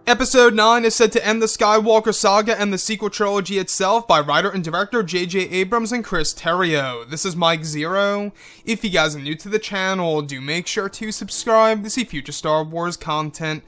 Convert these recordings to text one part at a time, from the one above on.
Episode 9 is said to end the Skywalker saga and the sequel trilogy itself by writer and director J.J. Abrams and Chris Terrio. This is Mike Zero. If you guys are new to the channel, do make sure to subscribe to see future Star Wars content.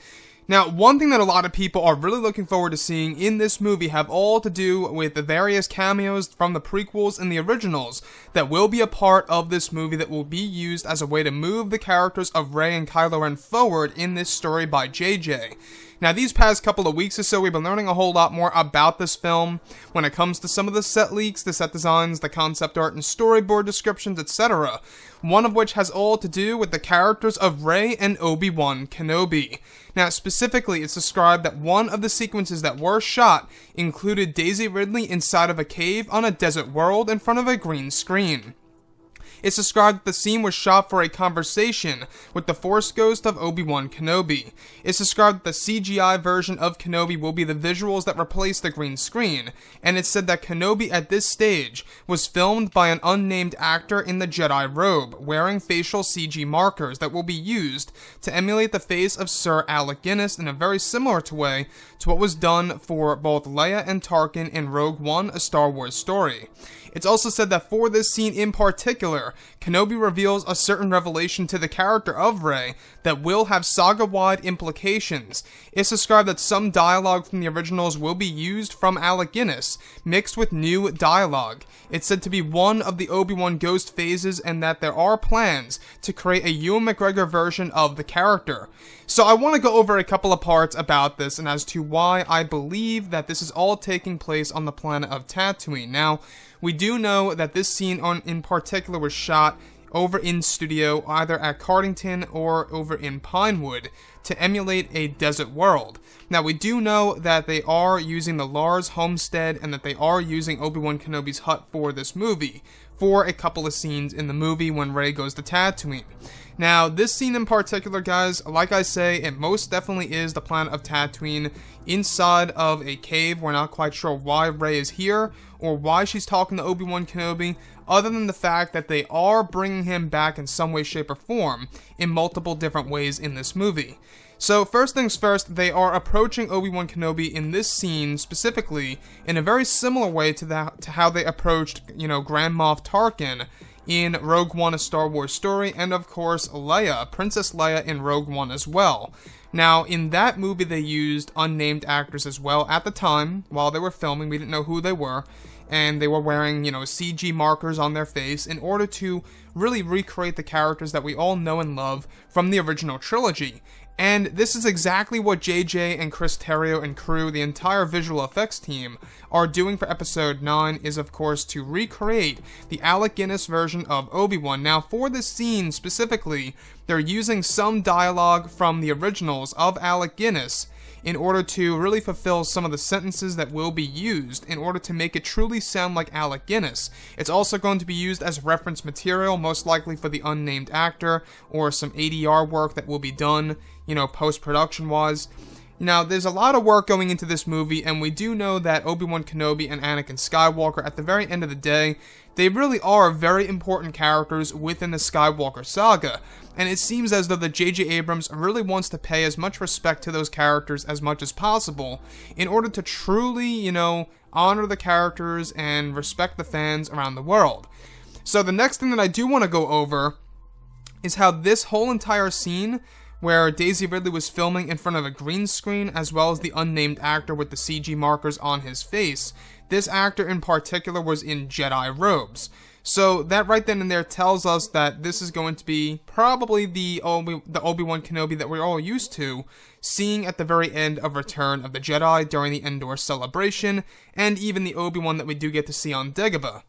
Now, one thing that a lot of people are really looking forward to seeing in this movie have all to do with the various cameos from the prequels and the originals that will be a part of this movie that will be used as a way to move the characters of Rey and Kylo Ren forward in this story by JJ. Now, these past couple of weeks or so, we've been learning a whole lot more about this film when it comes to some of the set leaks, the set designs, the concept art, and storyboard descriptions, etc. One of which has all to do with the characters of Rey and Obi-Wan Kenobi. Now, specifically, it's described that one of the sequences that were shot included Daisy Ridley inside of a cave on a desert world in front of a green screen. It's described that the scene was shot for a conversation with the Force Ghost of Obi-Wan Kenobi. It's described that the CGI version of Kenobi will be the visuals that replace the green screen, and it's said that Kenobi at this stage was filmed by an unnamed actor in the Jedi robe, wearing facial CG markers that will be used to emulate the face of Sir Alec Guinness in a very similar way to what was done for both Leia and Tarkin in Rogue One, A Star Wars Story. It's also said that for this scene in particular, Kenobi reveals a certain revelation to the character of Rey that will have saga-wide implications. It's described that some dialogue from the originals will be used from Alec Guinness, mixed with new dialogue. It's said to be one of the Obi-Wan ghost phases and that there are plans to create a Ewan McGregor version of the character. So I want to go over a couple of parts about this and as to why I believe that this is all taking place on the planet of Tatooine. Now, we do know that this scene in particular was shot over in studio, either at Cardington or over in Pinewood, to emulate a desert world. Now, we do know that they are using the Lars homestead and that they are using Obi-Wan Kenobi's hut for this movie, for a couple of scenes in the movie when Rey goes to Tatooine. Now, this scene in particular, guys, like I say, it most definitely is the planet of Tatooine inside of a cave. We're not quite sure why Rey is here or why she's talking to Obi-Wan Kenobi, other than the fact that they are bringing him back in some way, shape, or form in multiple different ways in this movie. So first things first, they are approaching Obi-Wan Kenobi in this scene specifically in a very similar way to how they approached, Grand Moff Tarkin in Rogue One, A Star Wars Story, and of course Leia, Princess Leia in Rogue One as well. Now, in that movie they used unnamed actors as well at the time, while they were filming. We didn't know who they were, and they were wearing, CG markers on their face in order to really recreate the characters that we all know and love from the original trilogy. And this is exactly what JJ and Chris Terrio and crew, the entire visual effects team, are doing for episode 9, is of course to recreate the Alec Guinness version of Obi-Wan. Now, for this scene specifically, they're using some dialogue from the originals of Alec Guinness in order to really fulfill some of the sentences that will be used in order to make it truly sound like Alec Guinness. It's also going to be used as reference material, most likely for the unnamed actor, or some ADR work that will be done, post-production wise. Now, there's a lot of work going into this movie, and we do know that Obi-Wan Kenobi and Anakin Skywalker, at the very end of the day, they really are very important characters within the Skywalker saga, and it seems as though that J.J. Abrams really wants to pay as much respect to those characters as much as possible in order to truly, honor the characters and respect the fans around the world. So the next thing that I do want to go over is how this whole entire scene where Daisy Ridley was filming in front of a green screen, as well as the unnamed actor with the CG markers on his face. This actor in particular was in Jedi robes. So that right then and there tells us that this is going to be probably the Obi-Wan Kenobi that we're all used to seeing at the very end of Return of the Jedi during the Endor celebration, and even the Obi-Wan that we do get to see on Dagobah.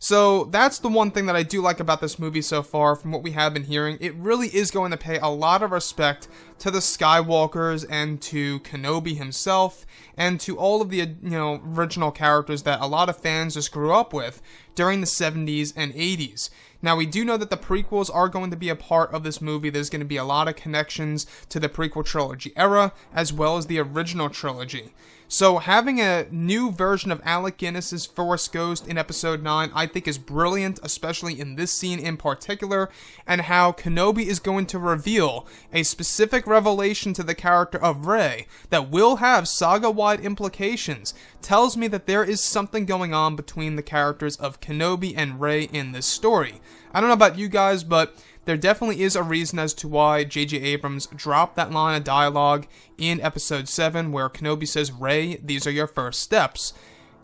So that's the one thing that I do like about this movie so far from what we have been hearing. It really is going to pay a lot of respect to the Skywalkers and to Kenobi himself and to all of the, original characters that a lot of fans just grew up with during the 70s and 80s. Now, we do know that the prequels are going to be a part of this movie. There's going to be a lot of connections to the prequel trilogy era, as well as the original trilogy. So having a new version of Alec Guinness's Force Ghost in episode 9 I think is brilliant, especially in this scene in particular, and how Kenobi is going to reveal a specific revelation to the character of Rey that will have saga-wide implications tells me that there is something going on between the characters of Kenobi and Rey in this story. I don't know about you guys, but there definitely is a reason as to why J.J. Abrams dropped that line of dialogue in episode 7 where Kenobi says, "Rey, these are your first steps."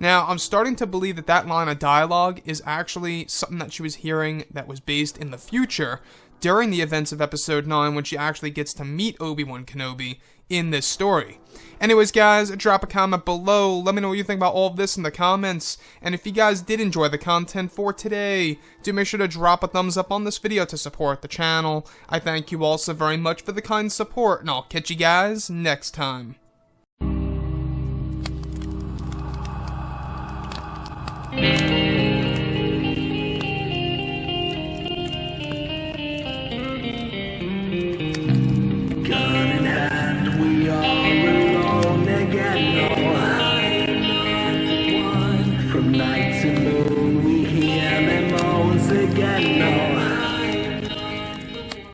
Now, I'm starting to believe that that line of dialogue is actually something that she was hearing that was based in the future during the events of episode 9 when she actually gets to meet Obi-Wan Kenobi in this story. Anyways, guys, drop a comment below. Let me know what you think about all of this in the comments. And if you guys did enjoy the content for today, do make sure to drop a thumbs up on this video to support the channel. I thank you all so very much for the kind support, and I'll catch you guys next time.